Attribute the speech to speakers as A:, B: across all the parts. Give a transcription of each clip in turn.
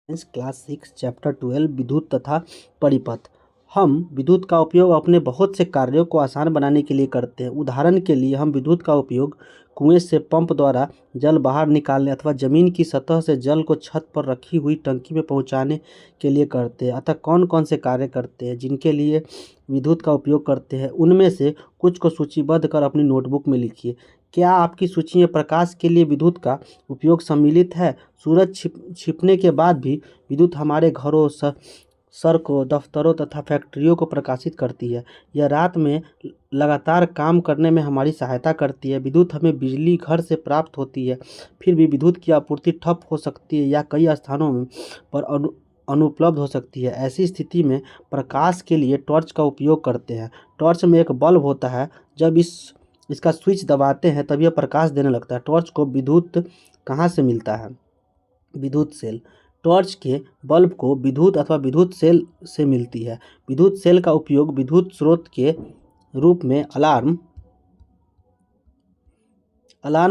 A: Class 6 chapter 12 विद्युत तथा परिपथ। हम विद्युत का उपयोग अपने बहुत से कार्यों को आसान बनाने के लिए करते हैं। उदाहरण के लिए हम विद्युत का उपयोग कुएं से पंप द्वारा जल बाहर निकालने अथवा ज़मीन की सतह से जल को छत पर रखी हुई टंकी में पहुंचाने के लिए करते हैं। अतः कौन कौन से कार्य करते हैं जिनके लिए विद्युत का उपयोग करते हैं, उनमें से कुछ को सूचीबद्ध कर अपनी नोटबुक में लिखिए। क्या आपकी सूची में प्रकाश के लिए विद्युत का उपयोग सम्मिलित है? सूरज छिपने के बाद भी विद्युत हमारे घरों, सड़कों, दफ्तरों तथा फैक्ट्रियों को प्रकाशित करती है। यह रात में लगातार काम करने में हमारी सहायता करती है। विद्युत हमें बिजली घर से प्राप्त होती है, फिर भी विद्युत की आपूर्ति ठप हो सकती है या कई स्थानों में पर अनुपलब्ध हो सकती है। ऐसी स्थिति में प्रकाश के लिए टॉर्च का उपयोग करते हैं। टॉर्च में एक बल्ब होता है। जब इसका स्विच दबाते हैं तब यह प्रकाश देने लगता है। टॉर्च को विद्युत कहाँ से मिलता है? विद्युत सेल। टॉर्च के बल्ब को विद्युत अथवा विद्युत सेल से मिलती है। विद्युत सेल का उपयोग विद्युत स्रोत के रूप में अलार्म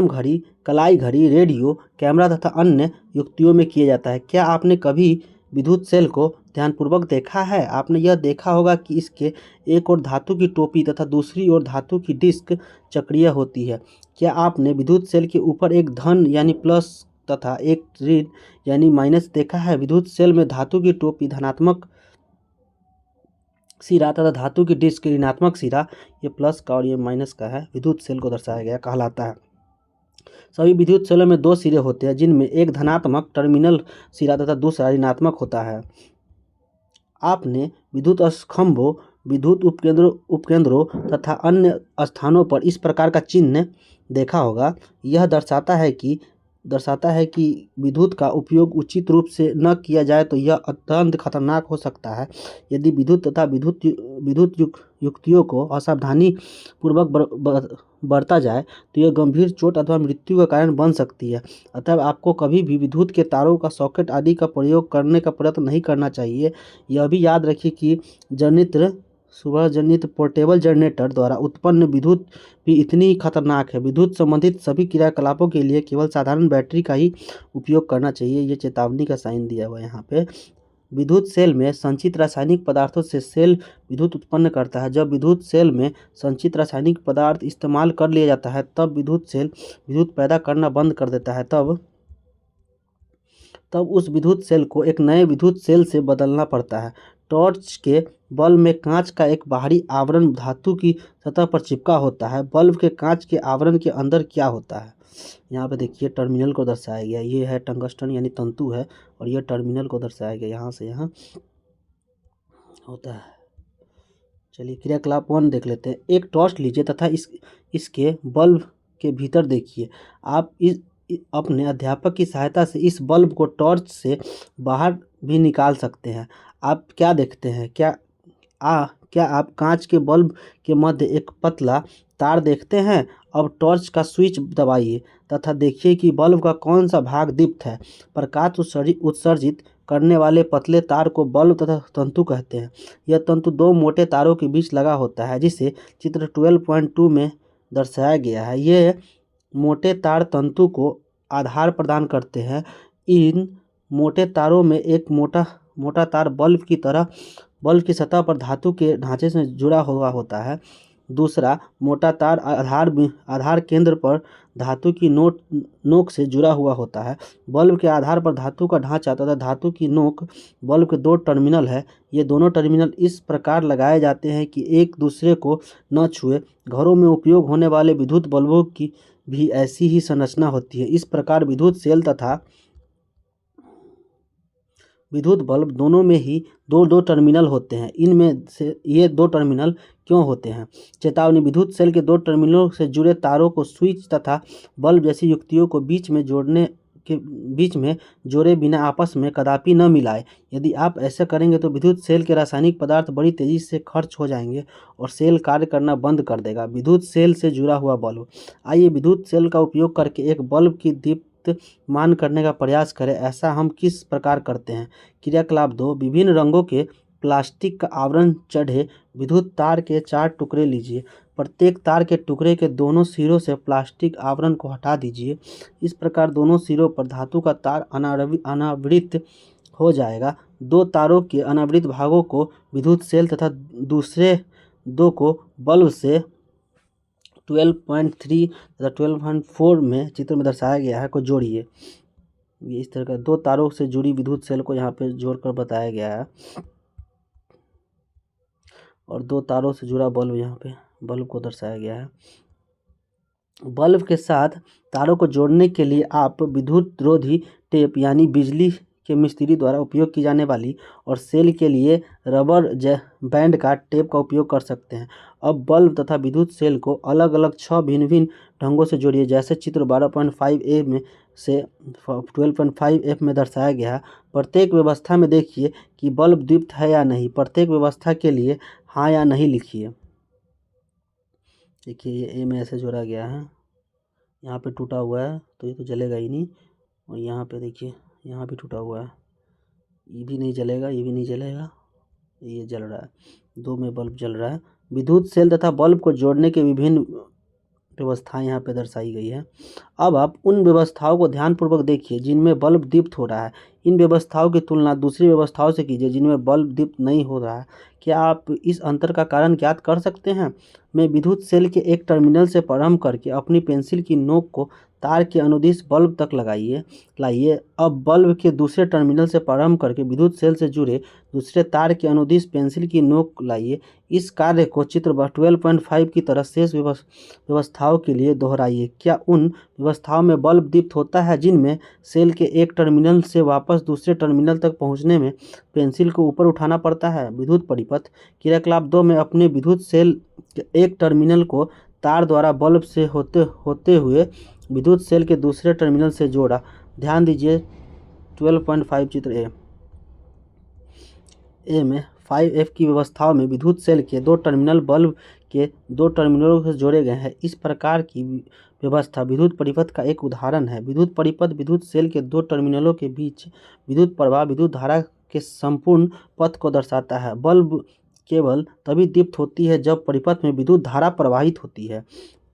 A: घड़ी, कलाई घड़ी, रेडियो, कैमरा तथा अन्य युक्तियों में किया जाता है। क्या आपने कभी विद्युत सेल को ध्यानपूर्वक देखा है? आपने यह देखा होगा कि इसके एक ओर धातु की टोपी तथा दूसरी ओर धातु की डिस्क चक्रीय होती है। क्या आपने विद्युत सेल के ऊपर एक धन यानी प्लस तथा एक ऋण यानी माइनस देखा है? विद्युत सेल में धातु की टोपी धनात्मक सिरा तथा धातु की डिस्क ऋणात्मक सिरा, ये प्लस का और ये माइनस का है, विद्युत सेल को दर्शाया गया कहलाता है। सभी विद्युत सेलों में दो सिरे होते हैं, जिनमें एक धनात्मक टर्मिनल सिरा तथा दूसरा ऋणात्मक होता है। आपने विद्युत स्तंभों, विद्युत उपकेंद्रों तथा अन्य स्थानों पर इस प्रकार का चिन्ह देखा होगा। यह दर्शाता है कि विद्युत का उपयोग उचित रूप से न किया जाए तो यह अत्यंत खतरनाक हो सकता है। यदि विद्युत तथा विद्युत युक्तियों को असावधानी पूर्वक बरता जाए तो यह गंभीर चोट अथवा मृत्यु का कारण बन सकती है। अतः आपको कभी भी विद्युत के तारों का, सॉकेट आदि का प्रयोग करने का प्रयत्न नहीं करना चाहिए। यह भी याद रखिए कि सुबह जनित पोर्टेबल जनरेटर द्वारा उत्पन्न विद्युत भी इतनी ही खतरनाक है। विद्युत संबंधित सभी क्रियाकलापों के लिए केवल साधारण बैटरी का ही उपयोग करना चाहिए। ये चेतावनी का साइन दिया हुआ है यहाँ पे। विद्युत सेल में संचित रासायनिक पदार्थों से सेल विद्युत उत्पन्न करता है। जब विद्युत सेल में संचित रासायनिक पदार्थ इस्तेमाल कर लिया जाता है तब विद्युत सेल विद्युत पैदा करना बंद कर देता है। तब उस विद्युत सेल को एक नए विद्युत सेल से बदलना पड़ता है। टॉर्च के बल्ब में कांच का एक बाहरी आवरण धातु की सतह पर चिपका होता है। बल्ब के कांच के आवरण के अंदर क्या होता है? यहाँ पे देखिए टर्मिनल को दर्शाया गया। ये है टंगस्टन यानी तंतु है और यह टर्मिनल को दर्शाया गया, यहाँ से यहाँ होता है। चलिए क्रियाकलाप 1 देख लेते हैं। एक टॉर्च लीजिए तथा इसके बल्ब के भीतर देखिए। आप अपने अध्यापक की सहायता से इस बल्ब को टॉर्च से बाहर भी निकाल सकते हैं। आप क्या देखते हैं? क्या आप कांच के बल्ब के मध्य एक पतला तार देखते हैं? अब टॉर्च का स्विच दबाइए तथा देखिए कि बल्ब का कौन सा भाग दीप्त है। प्रकाश उत्सर्जित करने वाले पतले तार को बल्ब तथा तंतु कहते हैं। यह तंतु दो मोटे तारों के बीच लगा होता है, जिसे चित्र 12.2 में दर्शाया गया है। ये मोटे तार तंतु को आधार प्रदान करते हैं। इन मोटे तारों में एक मोटा तार बल्ब की सतह पर धातु के ढांचे से जुड़ा हुआ होता है। दूसरा मोटा तार आधार केंद्र पर धातु की नोक से जुड़ा हुआ होता है। बल्ब के आधार पर धातु का ढांचा तथा धातु की नोक बल्ब के दो टर्मिनल है। ये दोनों टर्मिनल इस प्रकार लगाए जाते हैं कि एक दूसरे को न छुए। घरों में उपयोग होने वाले विद्युत बल्बों की भी ऐसी ही संरचना होती है। इस प्रकार विद्युत सेल तथा विद्युत बल्ब दोनों में ही दो टर्मिनल होते हैं। इनमें से ये दो टर्मिनल क्यों होते हैं? चेतावनी: विद्युत सेल के दो टर्मिनलों से जुड़े तारों को स्विच तथा बल्ब जैसी युक्तियों को बीच में जोड़े बिना आपस में कदापि न मिलाएं। यदि आप ऐसा करेंगे तो विद्युत सेल के रासायनिक पदार्थ बड़ी तेजी से खर्च हो जाएंगे और सेल कार्य करना बंद कर देगा। विद्युत सेल से जुड़ा हुआ बल्ब। आइए विद्युत सेल का उपयोग करके एक बल्ब की दीप्त मान करने का प्रयास करें। ऐसा हम किस प्रकार करते हैं? क्रियाकलाप 2: विभिन्न रंगों के प्लास्टिक का आवरण चढ़े विद्युत तार के 4 टुकड़े लीजिए। प्रत्येक तार के टुकड़े के दोनों सिरों से प्लास्टिक आवरण को हटा दीजिए। इस प्रकार दोनों सिरों पर धातु का तार अनावृत हो जाएगा। दो तारों के अनावृत भागों को विद्युत सेल तथा दूसरे दो को बल्ब से 12.3 तथा 12.4 में चित्र में दर्शाया गया है को जोड़िए। ये इस तरह का दो तारों से जुड़ी विद्युत सेल को यहाँ पे जोड़कर बताया गया है और दो तारों से जुड़ा बल्ब यहाँ पे बल्ब को दर्शाया गया है। बल्ब के साथ तारों को जोड़ने के लिए आप विद्युत रोधी टेप यानी बिजली के मिस्त्री द्वारा उपयोग की जाने वाली और सेल के लिए रबर बैंड का टेप का उपयोग कर सकते हैं। अब बल्ब तथा विद्युत सेल को अलग अलग 6 भिन्न भिन्न ढंगों से जोड़िए, जैसे चित्र 12.5a में से 12.5f में दर्शाया गया है। प्रत्येक व्यवस्था में देखिए कि बल्ब दीप्त है या नहीं। प्रत्येक व्यवस्था के लिए हाँ या नहीं लिखिए। देखिए ये ए में ऐसे जोड़ा गया है, यहाँ पे टूटा हुआ है तो ये तो जलेगा ही नहीं, और यहाँ पे देखिए यहाँ भी टूटा हुआ है, ये भी नहीं जलेगा, ये भी नहीं जलेगा, ये जल रहा है, दो में बल्ब जल रहा है। विद्युत सेल तथा बल्ब को जोड़ने के विभिन्न व्यवस्थाएं यहाँ पे दर्शाई गई है। अब आप उन व्यवस्थाओं को ध्यानपूर्वक देखिए जिनमें बल्ब दीप्त हो रहा है। इन व्यवस्थाओं की तुलना दूसरी व्यवस्थाओं से कीजिए जिनमें बल्ब दीप्त नहीं हो रहा है। क्या आप इस अंतर का कारण ज्ञात कर सकते हैं? मैं विद्युत सेल के एक टर्मिनल से प्रारंभ करके अपनी पेंसिल की नोक को तार के अनुदिश बल्ब तक लाइए। अब बल्ब के दूसरे टर्मिनल से प्रारंभ करके विद्युत सेल से जुड़े दूसरे तार के अनुदिश पेंसिल की नोक लाइए। इस कार्य को चित्र 12.5 की तरह शेष व्यवस्थाओं के लिए दोहराइए। क्या उन व्यवस्थाओं में बल्ब दीप्त होता है जिनमें सेल के एक टर्मिनल से वापस दूसरे टर्मिनल तक पहुंचने में पेंसिल को ऊपर उठाना पड़ता है? विद्युत परिपथ। क्रियाकलाप 2 में अपने विद्युत सेल के एक टर्मिनल को तार द्वारा बल्ब से होते हुए विद्युत सेल के दूसरे टर्मिनल से जोड़ा। ध्यान दीजिए 12.5 चित्र ए में 5F की व्यवस्थाओं में विद्युत सेल के दो टर्मिनल बल्ब के दो टर्मिनलों से जोड़े गए हैं। इस प्रकार की व्यवस्था विद्युत परिपथ का एक उदाहरण है। विद्युत परिपथ विद्युत सेल के दो टर्मिनलों के बीच विद्युत प्रवाह विद्युत धारा के संपूर्ण पथ को दर्शाता है। बल्ब केवल तभी दीप्त होती है जब परिपथ में विद्युत धारा प्रवाहित होती है।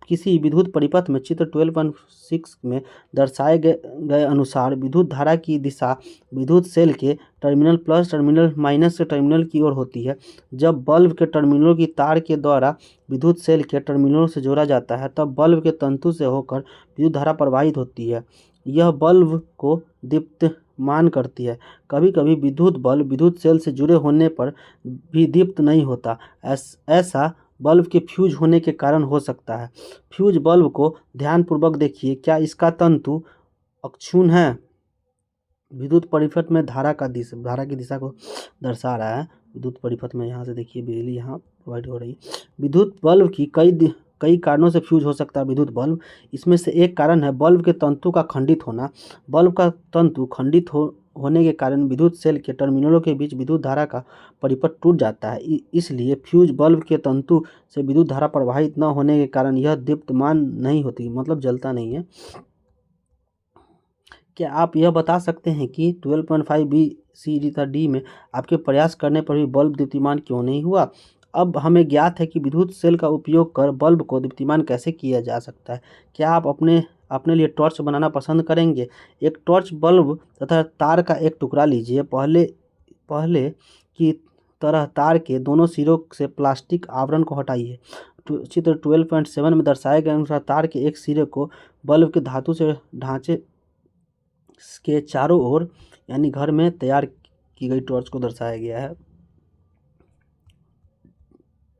A: किसी विद्युत परिपथ में चित्र 12.6 में दर्शाए गए अनुसार विद्युत धारा की दिशा विद्युत सेल के टर्मिनल प्लस टर्मिनल माइनस से टर्मिनल की ओर होती है। जब बल्ब के टर्मिनलों की तार के द्वारा विद्युत सेल के टर्मिनलों से जोड़ा जाता है तब बल्ब के तंतु से होकर विद्युत धारा प्रवाहित होती है। यह बल्ब को दीप्तमान करती है। कभी कभी विद्युत बल्ब विद्युत सेल से जुड़े होने पर भी दीप्त नहीं होता। ऐसा बल्ब के फ्यूज होने के कारण हो सकता है। फ्यूज बल्ब को ध्यानपूर्वक देखिए, क्या इसका तंतु अक्षुण्ण है? विद्युत परिपथ में धारा की दिशा को दर्शा रहा है। विद्युत परिपथ में यहाँ से देखिए बिजली यहाँ प्रोवाइड हो रही है। विद्युत बल्ब की कई कारणों से फ्यूज हो सकता है विद्युत बल्ब। इसमें से एक कारण है बल्ब के तंतु का खंडित होना। बल्ब का तंतु खंडित होने के कारण विद्युत सेल के टर्मिनलों के बीच विद्युत धारा का परिपथ टूट जाता है। इसलिए फ्यूज बल्ब के तंतु से विद्युत धारा प्रवाहित न होने के कारण यह दीप्तमान नहीं होती, मतलब जलता नहीं है। क्या आप यह बता सकते हैं कि 12.5 बी सी तथा डी में आपके प्रयास करने पर भी बल्ब दीप्तिमान क्यों नहीं हुआ? अब हमें ज्ञात है कि विद्युत सेल का उपयोग कर बल्ब को दीप्तिमान कैसे किया जा सकता है। क्या आप अपने लिए टॉर्च बनाना पसंद करेंगे? एक टॉर्च बल्ब तथा तार का एक टुकड़ा लीजिए। पहले की तरह तार के दोनों सिरों से प्लास्टिक आवरण को हटाइए। चित्र 12.7 में दर्शाए गए अनुसार तार के एक सिरे को बल्ब के धातु से ढांचे के चारों ओर यानी घर में तैयार की गई टॉर्च को दर्शाया गया है।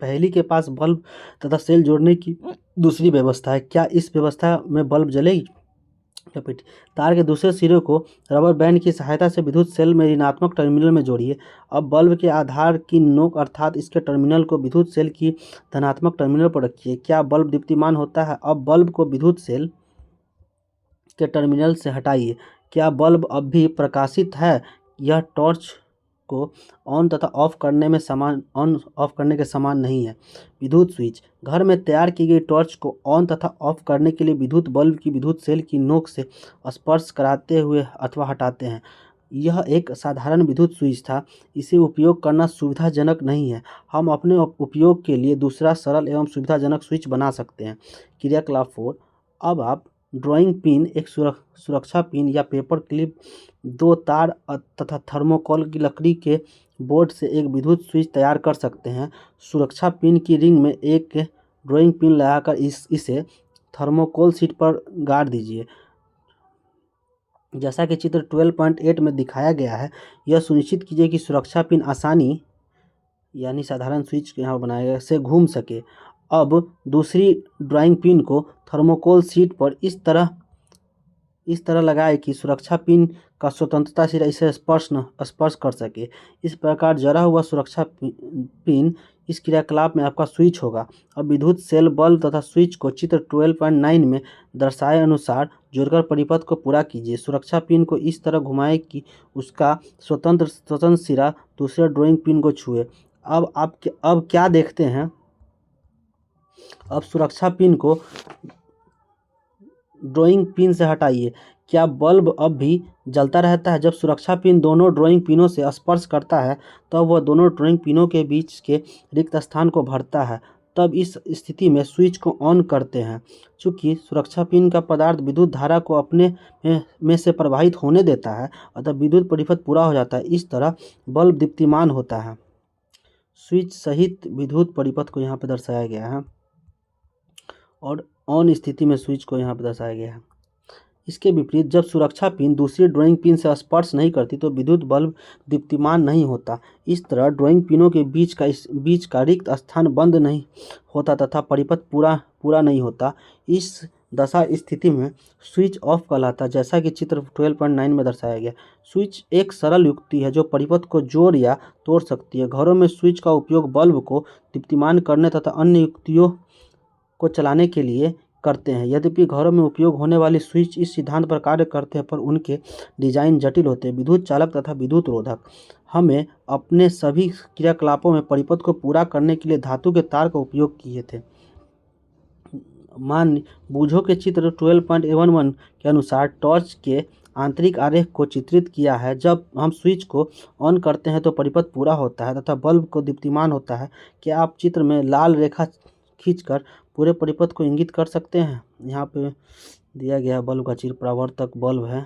A: पहली के पास बल्ब तथा सेल जोड़ने की दूसरी व्यवस्था है। क्या इस व्यवस्था में बल्ब जलेगी? तार के दूसरे सिरे को रबर बैंड की सहायता से विद्युत सेल में ऋणात्मक टर्मिनल में जोड़िए। अब बल्ब के आधार की नोक अर्थात इसके टर्मिनल को विद्युत सेल की धनात्मक टर्मिनल पर रखिए। क्या बल्ब दीप्तिमान होता है? अब बल्ब को विद्युत सेल के टर्मिनल से हटाइए। क्या बल्ब अब भी प्रकाशित है? यह टॉर्च को ऑन तथा ऑफ करने के समान नहीं है। विद्युत स्विच। घर में तैयार की गई टॉर्च को ऑन तथा ऑफ करने के लिए विद्युत बल्ब की विद्युत सेल की नोक से स्पर्श कराते हुए अथवा हटाते हैं। यह एक साधारण विद्युत स्विच था। इसे उपयोग करना सुविधाजनक नहीं है। हम अपने उपयोग के लिए दूसरा सरल एवं सुविधाजनक स्विच बना सकते हैं। क्रियाकलाप 4। अब आप ड्राइंग पिन एक सुरक्षा पिन या पेपर क्लिप, दो तार तथा थर्मोकोल की लकड़ी के बोर्ड से एक विद्युत स्विच तैयार कर सकते हैं। सुरक्षा पिन की रिंग में एक ड्राइंग पिन लगाकर इसे थर्मोकोल शीट पर गाड़ दीजिए। जैसा कि चित्र 12.8 में दिखाया गया है, यह सुनिश्चित कीजिए कि सुरक्षा पिन आसानी यानी साधारण स्विच यहाँ बनाया गया से घूम सके। अब दूसरी ड्राइंग पिन को थर्मोकोल शीट पर इस तरह लगाएं कि सुरक्षा पिन का स्वतंत्रता सिरा इसे स्पर्श कर सके। इस प्रकार जड़ा हुआ सुरक्षा पिन इस क्रियाकलाप में आपका स्विच होगा। अब विद्युत सेल बल्ब तथा स्विच को चित्र 12.9 में दर्शाए अनुसार जोड़कर परिपथ को पूरा कीजिए। सुरक्षा पिन को इस तरह घुमाएं कि उसका स्वतंत्र सिरा दूसरे ड्राइंग पिन को छुए। अब क्या देखते हैं? अब सुरक्षा पिन को ड्राइंग पिन से हटाइए। क्या बल्ब अब भी जलता रहता है? जब सुरक्षा पिन दोनों ड्राइंग पिनों से स्पर्श करता है तब वह दोनों ड्राइंग पिनों के बीच के रिक्त स्थान को भरता है। तब इस स्थिति में स्विच को ऑन करते हैं। चूँकि सुरक्षा पिन का पदार्थ विद्युत धारा को अपने में से प्रवाहित होने देता है, अतः विद्युत परिपथ पूरा हो जाता है। इस तरह बल्ब दीप्तिमान होता है। स्विच सहित विद्युत परिपथ को यहाँ पर दर्शाया गया है और ऑन स्थिति में स्विच को यहाँ पर दर्शाया गया है। इसके विपरीत जब सुरक्षा पिन दूसरी ड्राइंग पिन से स्पर्श नहीं करती तो विद्युत बल्ब दीप्तिमान नहीं होता। इस तरह ड्राइंग पिनों के बीच का रिक्त स्थान बंद नहीं होता तथा परिपथ पूरा नहीं होता। इस दशा स्थिति में स्विच ऑफ कहलाता है, जैसा कि चित्र 12.9 में दर्शाया गया। स्विच एक सरल युक्ति है जो परिपथ को जोड़ या तोड़ सकती है। घरों में स्विच का उपयोग बल्ब को दीप्तिमान करने तथा अन्य युक्तियों को चलाने के लिए करते हैं। यद्यपि घरों में उपयोग होने वाली स्विच इस सिद्धांत पर कार्य करते हैं, पर उनके डिजाइन जटिल होते हैं। विद्युत चालक तथा विद्युत रोधक हमें अपने सभी क्रियाकलापों में परिपथ को पूरा करने के लिए धातु के तार का उपयोग किए थे। बूझो के चित्र 12.11 के अनुसार टॉर्च के आंतरिक आरेख को चित्रित किया है। जब हम स्विच को ऑन करते हैं तो परिपथ पूरा होता है तथा बल्ब को दीप्तिमान होता है। क्या आप चित्र में लाल रेखा खींचकर पूरे परिपथ को इंगित कर सकते हैं? यहाँ पे दिया गया बल्ब का चित्र परावर्तक बल्ब है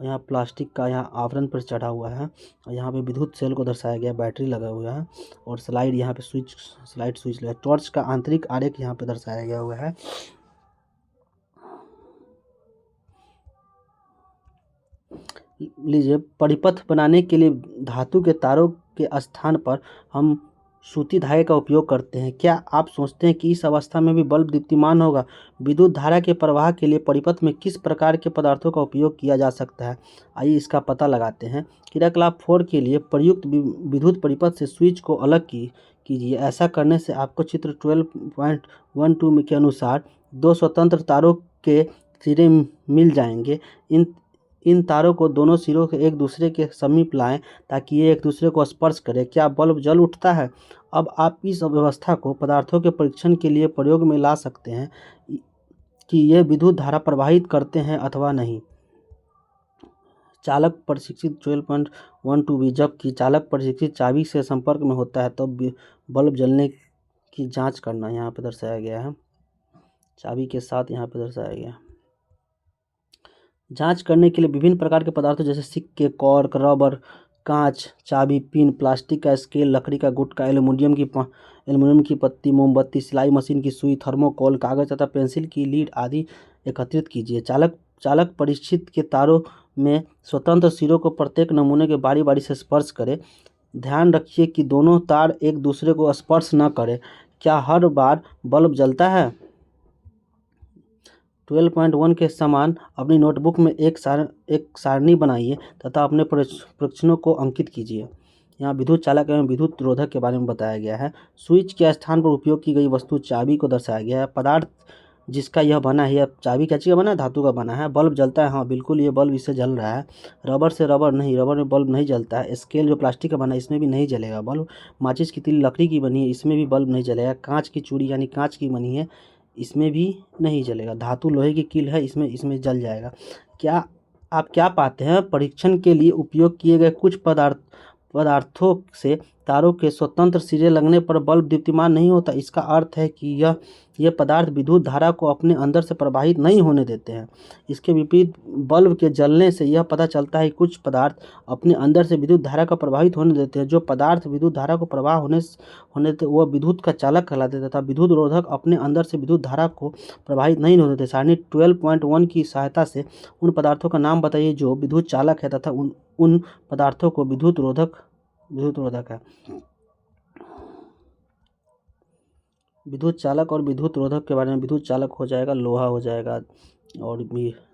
A: और यहाँ प्लास्टिक का यहाँ आवरण पर चढ़ा हुआ है और यहाँ पे विद्युत सेल को दर्शाया गया, बैटरी लगा हुआ है और स्लाइड यहाँ पे स्लाइड स्विच लगा। टॉर्च का आंतरिक आरेख यहाँ पे दर्शाया गया हुआ है। लीजिए, परिपथ बनाने के लिए धातु के तारों के स्थान पर हम सूती धागे का उपयोग करते हैं। क्या आप सोचते हैं कि इस अवस्था में भी बल्ब दीप्तिमान होगा? विद्युत धारा के प्रवाह के लिए परिपथ में किस प्रकार के पदार्थों का उपयोग किया जा सकता है? आइए इसका पता लगाते हैं। क्रियाकलाप 4 के लिए प्रयुक्त विद्युत परिपथ से स्विच को अलग कीजिए। ऐसा करने से आपको चित्र 12.12 के अनुसार दो स्वतंत्र तारों के सिरे मिल जाएंगे। इन तारों को दोनों सिरों के एक दूसरे के समीप लाएं ताकि ये एक दूसरे को स्पर्श करें। क्या बल्ब जल उठता है? अब आप इस व्यवस्था को पदार्थों के परीक्षण के लिए प्रयोग में ला सकते हैं कि ये विद्युत धारा प्रवाहित करते हैं अथवा नहीं। चालक प्रशिक्षित 12.12 भी जबकि चालक प्रशिक्षित चाबी से संपर्क में होता है तब बल्ब जलने की जांच करना यहाँ पर दर्शाया गया है। चाबी के साथ यहाँ पर दर्शाया गया है। जांच करने के लिए विभिन्न प्रकार के पदार्थों जैसे सिक्के, कॉर्क, रबर, कांच, चाबी, पिन, प्लास्टिक का स्केल, लकड़ी का गुटका, एल्युमिनियम की पत्ती, मोमबत्ती, सिलाई मशीन की सुई, थर्मोकोल, कागज तथा पेंसिल की लीड आदि एकत्रित कीजिए। चालक परीक्षित के तारों में स्वतंत्र सिरों को प्रत्येक नमूने के बारी बारी से स्पर्श करें। ध्यान रखिए कि दोनों तार एक दूसरे को स्पर्श न करें। क्या हर बार बल्ब जलता है? 12.1 के समान अपनी नोटबुक में एक सारणी बनाइए तथा अपने परीक्षणों को अंकित कीजिए। यहाँ विद्युत चालक एवं विद्युत रोधक के बारे में बताया गया है। स्विच के स्थान पर उपयोग की गई वस्तु चाबी को दर्शाया गया है। पदार्थ जिसका यह बना है, यह चाबी क्या चीज़ का बना है? धातु का बना है। बल्ब जलता है? हाँ बिल्कुल, ये बल्ब इससे जल रहा है। रबर से रबर नहीं, रबर में बल्ब नहीं जलता है। स्केल जो प्लास्टिक का बना है इसमें भी नहीं जलेगा बल्ब। माचिस की तीली लकड़ी की बनी है, इसमें भी बल्ब नहीं जलेगा। कांच की चूड़ी यानी कांच की बनी है, इसमें भी नहीं जलेगा। धातु लोहे की कील है, इसमें जल जाएगा। क्या आप क्या पाते हैं? परीक्षण के लिए उपयोग किए गए कुछ पदार्थों से तारों के स्वतंत्र सिरे लगने पर बल्ब दीप्तिमान नहीं होता। इसका अर्थ है कि यह पदार्थ विद्युत धारा को अपने अंदर से प्रवाहित नहीं होने देते हैं। इसके विपरीत बल्ब के जलने से यह पता चलता है कि कुछ पदार्थ अपने अंदर से विद्युत धारा का प्रवाहित होने देते हैं। जो पदार्थ विद्युत धारा को प्रवाह होने देते वह विद्युत का चालक कहलाते हैं तथा विद्युत रोधक अपने अंदर से विद्युत धारा को प्रवाहित नहीं होने देते। सारणी 12.1 की सहायता से उन पदार्थों का नाम बताइए जो विद्युत चालक है तथा उन पदार्थों को विद्युत रोधक है। विद्युत चालक और विद्युत रोधक के बारे में, विद्युत चालक हो जाएगा लोहा हो जाएगा और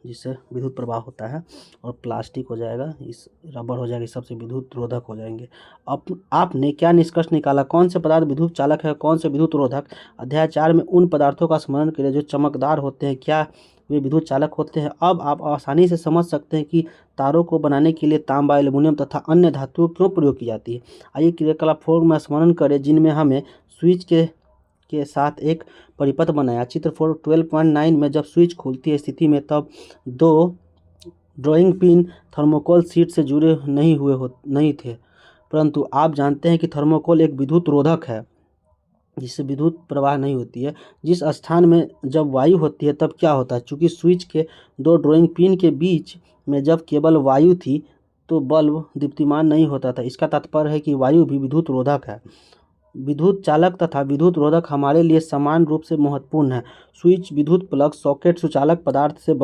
A: जिससे विद्युत प्रवाह होता है, और प्लास्टिक हो जाएगा, इस रबर हो जाएगा, इस सबसे विद्युत रोधक हो जाएंगे। अब आपने क्या निष्कर्ष निकाला, कौन से पदार्थ विद्युत चालक है, कौन से विद्युत रोधक। अध्याय 4 में उन पदार्थों का स्मरण करें जो चमकदार होते हैं, क्या वे विद्युत चालक होते हैं। अब आप आसानी से समझ सकते हैं कि तारों को बनाने के लिए तांबा, एल्युमिनियम तथा अन्य धातुओं क्यों प्रयोग की जाती है। आइए क्रियाकलाप 4 में स्मरण करें जिनमें हमें स्विच के साथ एक परिपथ बनाया। चित्र 12.9 में जब स्विच खुलती है स्थिति में तब 2 ड्राइंग पिन थर्मोकोल शीट से जुड़े नहीं थे, परंतु आप जानते हैं कि थर्मोकोल एक विद्युत रोधक है जिससे विद्युत प्रवाह नहीं होती है। जिस स्थान में जब वायु होती है तब क्या होता है, चूँकि स्विच के 2 ड्राइंग पिन के बीच में जब केवल वायु थी तो बल्ब दीप्तिमान नहीं होता था। इसका तात्पर्य है कि वायु भी विद्युत रोधक है। विद्युत चालक तथा विद्युत रोधक हमारे लिए समान रूप से महत्वपूर्ण है। स्विच, विद्युत प्लग, सॉकेट सुचालक पदार्थ से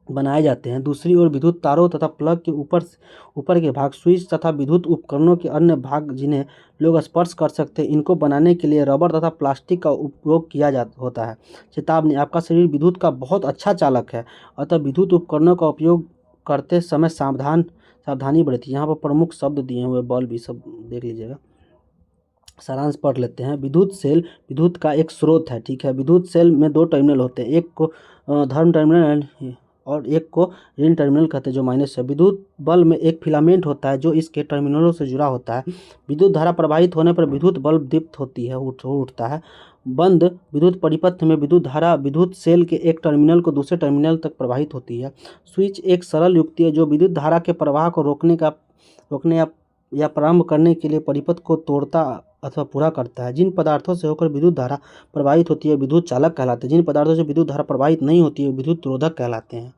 A: बनाए जाते हैं। दूसरी ओर विद्युत तारों तथा प्लग के ऊपर के भाग, स्विच तथा विद्युत उपकरणों के अन्य भाग जिन्हें लोग स्पर्श कर सकते हैं, इनको बनाने के लिए रबर तथा प्लास्टिक का उपयोग किया होता है। चेतावनी, आपका शरीर विद्युत का बहुत अच्छा चालक है, अतः विद्युत उपकरणों का उपयोग करते समय सावधानी बरतिए। यहाँ पर प्रमुख शब्द दिए हुए बल्ब भी सब देख लीजिएगा। सारांश पढ़ लेते हैं। विद्युत सेल विद्युत का एक स्रोत है, ठीक है। विद्युत सेल में 2 टर्मिनल होते हैं, एक को धर्म टर्मिनल और एक को ऋण टर्मिनल कहते हैं जो माइनस है। विद्युत बल्ब में एक फिलामेंट होता है जो इसके टर्मिनलों से जुड़ा होता है। विद्युत धारा प्रवाहित होने पर विद्युत बल्ब दीप्त होती है, उठता है। बंद विद्युत परिपथ में विद्युत धारा विद्युत सेल के एक टर्मिनल को दूसरे टर्मिनल तक प्रवाहित होती है। स्विच एक सरल युक्ति है जो विद्युत धारा के प्रवाह को रोकने या प्रारंभ करने के लिए परिपथ को तोड़ता अथवा पूरा करता है। जिन पदार्थों से होकर विद्युत धारा प्रवाहित होती है विद्युत चालक कहलाते हैं। जिन पदार्थों से विद्युत धारा प्रवाहित नहीं होती है विद्युत रोधक कहलाते हैं।